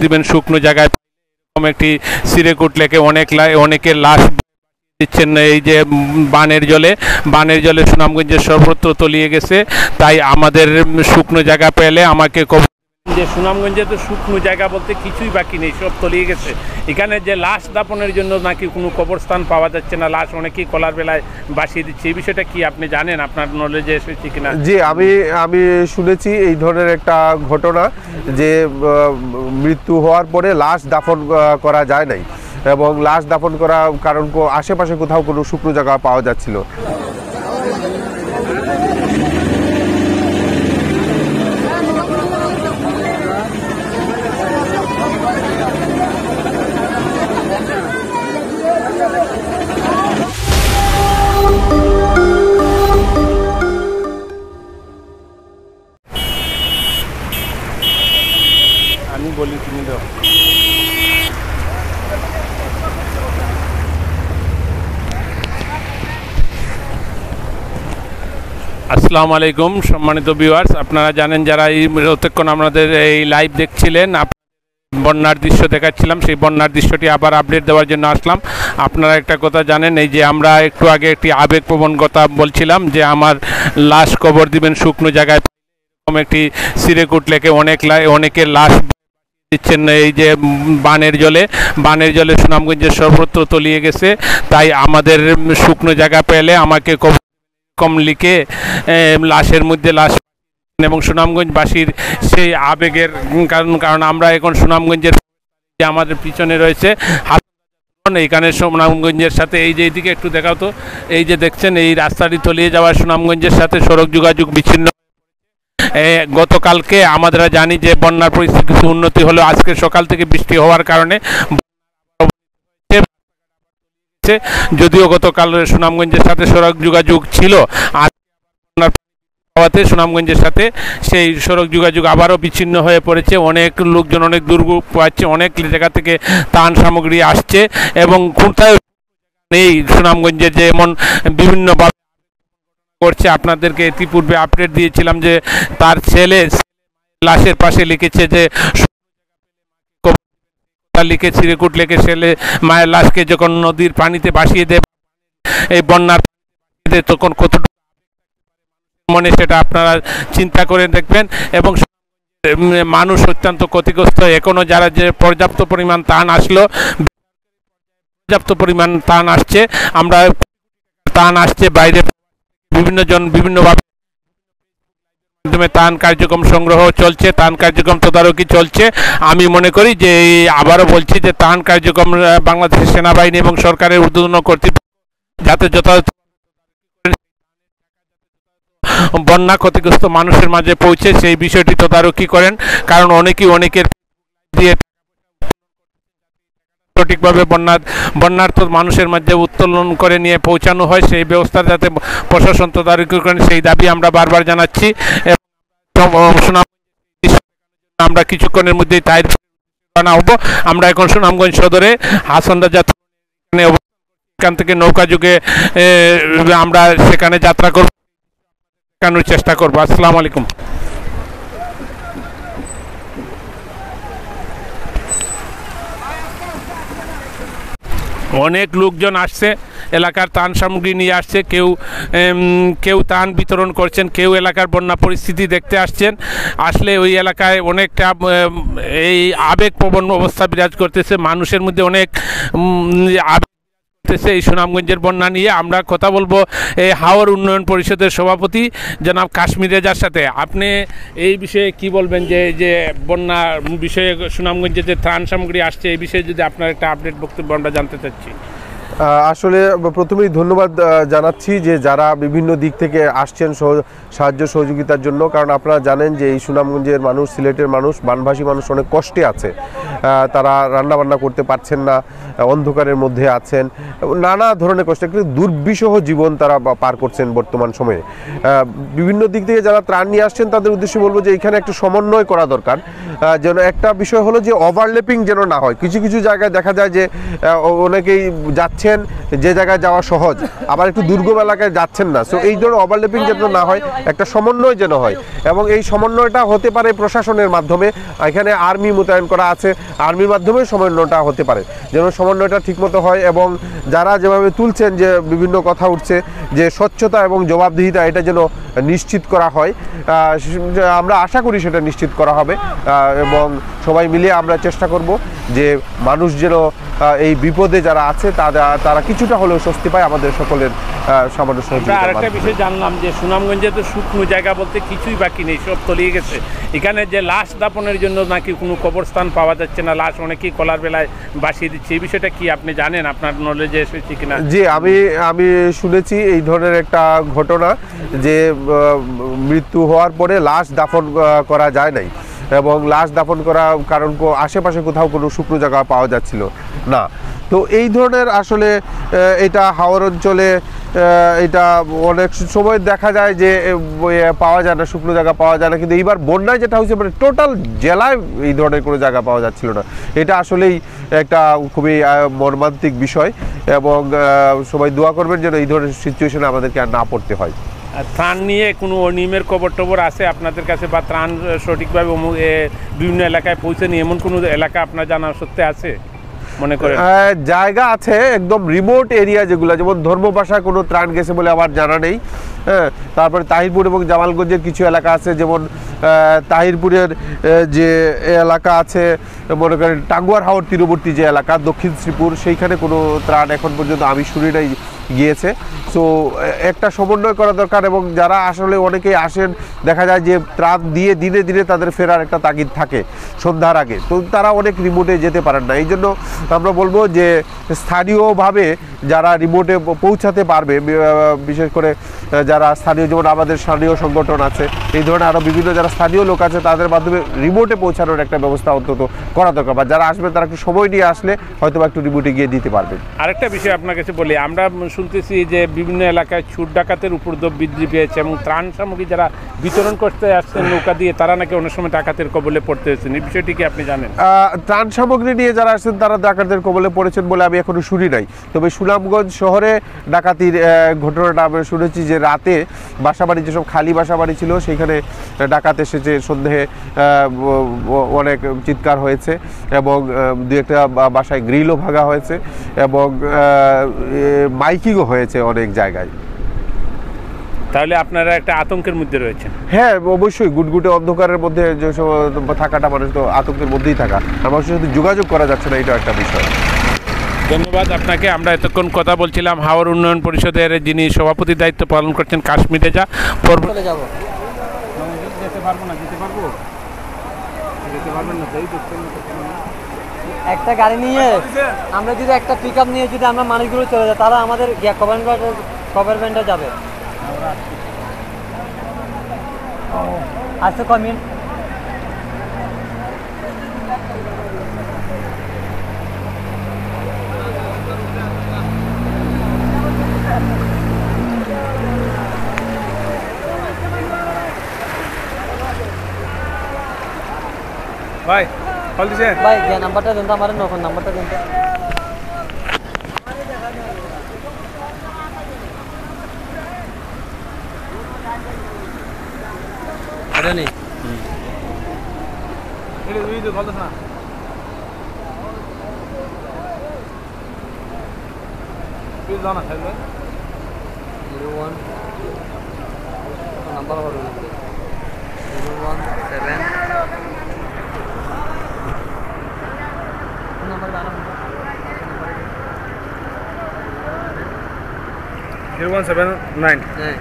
দিবেন শুকনো জায়গায় একটি সিরেকুট লেকে অনেকের লাশ দিচ্ছেন এই যে বানের জলে সুনামগঞ্জের সর্বত্র তলিয়ে গেছে। তাই আমাদের শুকনো জায়গা পেলে আমাকে যে সুনামগঞ্জে তো শুকনো জায়গা বলতে কিছুই বাকি নেই, সব তলিয়ে গেছে। এখানে যে লাশ দাপনের জন্য নাকি কোনো কবরস্থান পাওয়া যাচ্ছে না, লাশ অনেকেই কলার বেলায় বাসিয়ে দিচ্ছে, এই বিষয়টা কি আপনি জানেন? আপনার নলেজে এসেছে কিনা? জি, আমি শুনেছি এই ধরনের একটা ঘটনা যে মৃত্যু হওয়ার পরে লাশ দাফন করা যায় নাই, এবং লাশ দাফন করা কারণ আশেপাশে কোথাও কোনো শুকনো জায়গা পাওয়া যাচ্ছিল। আমি বলি তুমি দাও। আসসালামু আলাইকুম সম্মানিত ভিউয়ার্স, আপনারা জানেন যারা এই এতক্ষণ আমাদের এই লাইভ দেখছিলেন, বন্যার দৃশ্য দেখাচ্ছিলাম, সেই বন্যার দৃশ্যটি আবার আপডেট দেওয়ার জন্য আসলাম। আপনারা একটা কথা জানেন, এই যে আমরা একটু আগে একটি আবেগপ্রবণ কথা বলছিলাম যে আমার লাশ কবর দিবেন শুকনো জায়গায়, একটি সিরেকুট লেকে অনেকের লাশ দিচ্ছেন এই যে বানের জলে সুনামগঞ্জের সর্বত্র তলিয়ে গেছে। তাই আমাদের শুকনো জায়গা পেলে আমাকে কম লিখে লাশের মধ্যে লাশ এবং সুনামগঞ্জবাসীর সেই আবেগের কারণ আমরা এখন সুনামগঞ্জের আমাদের পিছনে রয়েছে এইখানে সুনামগঞ্জের সাথে এই যে এইদিকে একটু দেখাও তো, এই যে দেখছেন এই রাস্তাটি তলিয়ে যাওয়ার সুনামগঞ্জের সাথে সড়ক যোগাযোগ বিচ্ছিন্ন। গতকালকে আমরা জানি যে বন্যার পরিস্থিতি কিছু উন্নতি হলো, আজকে সকাল থেকে বৃষ্টি হওয়ার কারণে, যদিও গতকাল সুনামগঞ্জের সাথে সড়ক যোগাযোগ ছিল, আর সুনামগঞ্জের সাথে সেই সড়ক যোগাযোগ আবারও বিচ্ছিন্ন হয়ে পড়েছে। অনেক লোকজন অনেক দুর্ভোগ পাচ্ছে, অনেক জায়গা থেকে ত্রাণ সামগ্রী আসছে এবং কোথায় নেই সুনামগঞ্জের যে এমন বিভিন্নভাবে করছে। আপনাদেরকে ইতিপূর্বে আপডেট দিয়েছিলাম যে তার ছেলে লাশের পাশে লিখেছে যে লিখে সিরেকুট লেকে ছেলে মায়ের লাশকে যখন নদীর পানিতে ভাসিয়ে দেয় এই বন্যার তখন কতটুকু মনে, সেটা আপনারা চিন্তা করে দেখবেন। এবং মানুষ অত্যন্ত ক্ষতিগ্রস্ত, এখনো যারা যে পর্যাপ্ত পরিমাণ ত্রাণ আসলো, পর্যাপ্ত পরিমাণ ত্রাণ আসছে, আমরা ত্রাণ আসছে বাইরে বিভিন্নভাবে মাধ্যমে ত্রাণ কার্যক্রম সংগ্রহ চলছে, ত্রাণ কার্যক্রম তদারকি চলছে। আমি মনে করি যে আবারও বলছি যে ত্রাণ কার্যক্রম বাংলাদেশের সেনাবাহিনী এবং সরকারের ঊর্ধ্বতন কর্তৃপক্ষ যাতে যথাযথ বন্যা ক্ষতিগ্রস্ত মানুষের মাঝে পৌঁছে সেই বিষয়টি তদারকি করেন, কারণ অনেকের দিয়ে সঠিকভাবে বন্যার্থ মানুষের মধ্যে উত্তোলন করে নিয়ে পৌঁছানো হয়, সেই ব্যবস্থা যাতে প্রশাসন তদারকি করেন সেই দাবি আমরা বারবার জানাচ্ছি। আমরা কিছুক্ষণের মধ্যেই তাই রওনা হব। আমরা এখন সুনামগঞ্জ সদরে হাসন রাজা এখান থেকে নৌকা যুগে আমরা সেখানে যাত্রা করব, দেখানোর চেষ্টা করবো। আসসালামু আলাইকুম। অনেক লোকজন আসছে, এলাকার ত্রাণ সামগ্রী নিয়ে আসছে, কেউ ত্রাণ বিতরণ করছেন, কেউ এলাকার বন্যা পরিস্থিতি দেখতে আসছেন। আসলে ওই এলাকায় অনেকটা এই আবেগপ্রবণ অবস্থা বিরাজ করতেছে, মানুষের মধ্যে অনেক এই সুনামগঞ্জের বন্যা নিয়ে আমরা কথা বলবো এই হাওর উন্নয়ন পরিষদের সভাপতি জনাব কাশ্মীর রেজার সাথে। আপনি এই বিষয়ে কি বলবেন যে বন্যা বিষয়ে সুনামগঞ্জে যে ত্রাণ সামগ্রী আসছে এই বিষয়ে যদি আপনার একটা আপডেট বক্তব্য আমরা জানতে চাচ্ছি। আসলে প্রথমেই ধন্যবাদ জানাচ্ছি যে যারা বিভিন্ন দিক থেকে আসছেন সাহায্য সহযোগিতার জন্য, কারণ আপনারা জানেন যে এই সুনামগঞ্জের মানুষ, সিলেটের মানুষ, বানভাসী মানুষ অনেক কষ্টে আছে, তারা রান্নাবান্না করতে পারছেন না, অন্ধকারের মধ্যে আছেন, নানা ধরনের কষ্ট, কিন্তু দুর্বিষহ জীবন তারা পার করছেন বর্তমান সময়ে। বিভিন্ন দিক থেকে যারা ত্রাণ নিয়ে আসছেন তাদের উদ্দেশ্যে বলবো যে এখানে একটু সমন্বয় করা দরকার, যেন একটা বিষয় হলো যে ওভারল্যাপিং যেন না হয়। কিছু কিছু জায়গায় দেখা যায় যে অনেকেই যাচ্ছে যাচ্ছেন যে জায়গায় যাওয়া সহজ, আবার একটু দুর্গম এলাকায় যাচ্ছেন না। সো এই ধরনের ওভারল্যাপিং যেন না হয়, একটা সমন্বয় যেন হয়, এবং এই সমন্বয়টা হতে পারে প্রশাসনের মাধ্যমে। এখানে আর্মি মোতায়েন করা আছে, আর্মির মাধ্যমে সমন্বয়টা হতে পারে, যেন সমন্বয়টা ঠিকমতো হয়। এবং যারা যেভাবে তুলছেন যে বিভিন্ন কথা উঠছে যে স্বচ্ছতা এবং জবাবদিহিতা, এটা যেন নিশ্চিত করা হয়। আমরা আশা করি সেটা নিশ্চিত করা হবে, এবং সবাই মিলে আমরা চেষ্টা করব যে মানুষ যেন এই বিপদে যারা আছে তারা কিছুটা হলেও স্বস্তি পায় আমাদের সকলের সামান্য সহযোগিতা। আরেকটা বিষয় জানলাম যে সুনামগঞ্জে তো শুকনো জায়গা বলতে কিছুই বাকি নেই, সব তলিয়ে গেছে। এখানে যে লাশ দাপনের জন্য নাকি কোনো কবরস্থান পাওয়া যাচ্ছে না, লাশ অনেকেই কলার বেলায় বাসিয়ে দিচ্ছে, এই বিষয়টা কি আপনি জানেন? আপনার নলেজে এসেছে কিনা? জি, আমি শুনেছি এই ধরনের একটা ঘটনা যে মৃত্যু হওয়ার পরে লাশ দাফন করা যায় নাই, এবং লাশ দাফন করা কারণ আশেপাশে কোথাও কোনো শুকনো জায়গা পাওয়া যাচ্ছিল না। তো এই ধরনের আসলে এটা হাওর অঞ্চলে এটা অনেক সময় দেখা যায় যে পাওয়া যায় না, শুকনো জায়গা পাওয়া যায় না। কিন্তু এইবার বন্যায় যেটা হয়েছে, মানে টোটাল জেলায় এই ধরনের কোনো জায়গা পাওয়া যাচ্ছিল না। এটা আসলেই একটা খুবই মর্মান্তিক বিষয়, এবং সবাই দোয়া করবেন যেন এই ধরনের সিচুয়েশনে আমাদেরকে আর না পড়তে হয়। ত্রাণ নিয়ে কোনো অনিয়মের খবর টবর আছে আপনাদের কাছে, বা ত্রাণ সঠিকভাবে বিভিন্ন এলাকায় পৌঁছেনি এমন কোনো এলাকা আপনার জানা সত্যি আছে মনে করেন? জায়গা আছে একদম রিমোট এরিয়া যেগুলো, যেমন ধর্মপাশা কোনো ত্রাণ গেছে বলে আমার জানা নেই। হ্যাঁ, তারপরে তাহিরপুর এবং জামালগঞ্জের কিছু এলাকা আছে, যেমন তাহিরপুরের যে এলাকা আছে, মনে করেন টাঙ্গুয়ার হাওর তীরবর্তী যে এলাকা দক্ষিণ শ্রীপুর, সেইখানে কোনো ত্রাণ এখন পর্যন্ত আমি শুনি নাই গিয়েছে। সো একটা সমন্বয় করা দরকার, এবং যারা আসলে অনেকেই আসেন দেখা যায় যে ত্রাণ দিয়ে দিনে দিনে তাদের ফেরার একটা তাগিদ থাকে সন্ধ্যার আগে, তো তারা অনেক রিমোটে যেতে পারেন না। এই জন্য আমরা বলবো যে স্থানীয়ভাবে যারা রিমোটে পৌঁছাতে পারবে, বিশেষ করে যারা স্থানীয়, যেমন আমাদের স্থানীয় সংগঠন আছে, এই ধরনের আরও বিভিন্ন যারা স্থানীয় লোক আছে, তাদের মাধ্যমে রিমোটে পৌঁছানোর একটা ব্যবস্থা অন্তত করা দরকার। বা যারা আসবে তারা একটু সময় নিয়ে আসলে হয়তো একটু রিমোটে গিয়ে দিতে পারবেন। আরেকটা বিষয় আপনার কাছে বলি, আমরা শুনতেছি যে বিভিন্ন এলাকায় চুর ডাকাতের উপদ্রব বৃদ্ধি পেয়েছে, এবং ত্রাণ সামগ্রী যারা বিতরণ করতে আসছেন নৌকা দিয়ে, তারা নাকি অনেক সময় ডাকাতের কবলে পড়তে হয়েছেন, এই বিষয়টি কি আপনি জানেন? ত্রাণ সামগ্রী নিয়ে যারা আসছেন তারা ডাকাতদের কবলে পড়েছেন বলে আমি এখনো শুনি নাই। তবে সুনামগঞ্জ শহরে ডাকাতির ঘটনাটা আমি শুনেছি যে রাতে বাসাবাড়ি, যেসব খালি বাসাবাড়ি ছিল সেইখানে ডাকাত এসেছে, সন্দেহে অনেক চিৎকার হয়েছে, এবং দু একটা বাসায় গ্রিলও ভাঙা হয়েছে, এবং মাইকিংও হয়েছে অনেক জায়গায়। তাহলে আপনারা একটা আতঙ্কের মধ্যে রয়েছেন? হ্যাঁ, অবশ্যই গুটগুটে অন্ধকারের মধ্যে যে থাকাটা, মানুষ তো আতঙ্কের মধ্যেই থাকা, মানুষের সাথে যোগাযোগ করা যাচ্ছে না, এটা একটা বিষয়। ধন্যবাদ আপনাকে। আমরা এতক্ষণ কথা বলছিলাম হাওর উন্নয়ন পরিষদের যিনি সভাপতির দায়িত্ব পালন করছেন কাশ্মীর রেজা। একটা গাড়ি নিয়ে আমরা যদি একটা পিক আপ নিয়ে যদি আমরা মানুষগুলো চলে যাই, তাহলে আমাদের কভার ব্যান্ডে যাবে। আচ্ছা, কমিন ভাই, ভাই, নাম্বারটা দেন তো, আমার নতুন নাম্বারটা দেন তো। এটা নেই, এটা দুই তো বলতো না। 01 নাম্বার হবে 017 নাম্বার দাও। 0179 হ্যাঁ,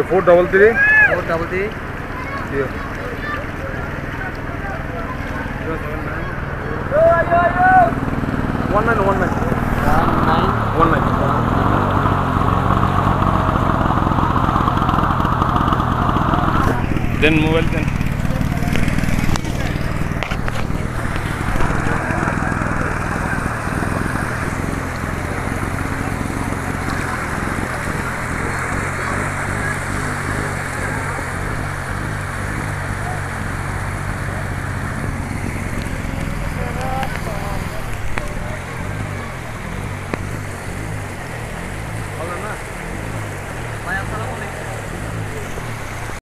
433 433 দেন মোবাইল দেন।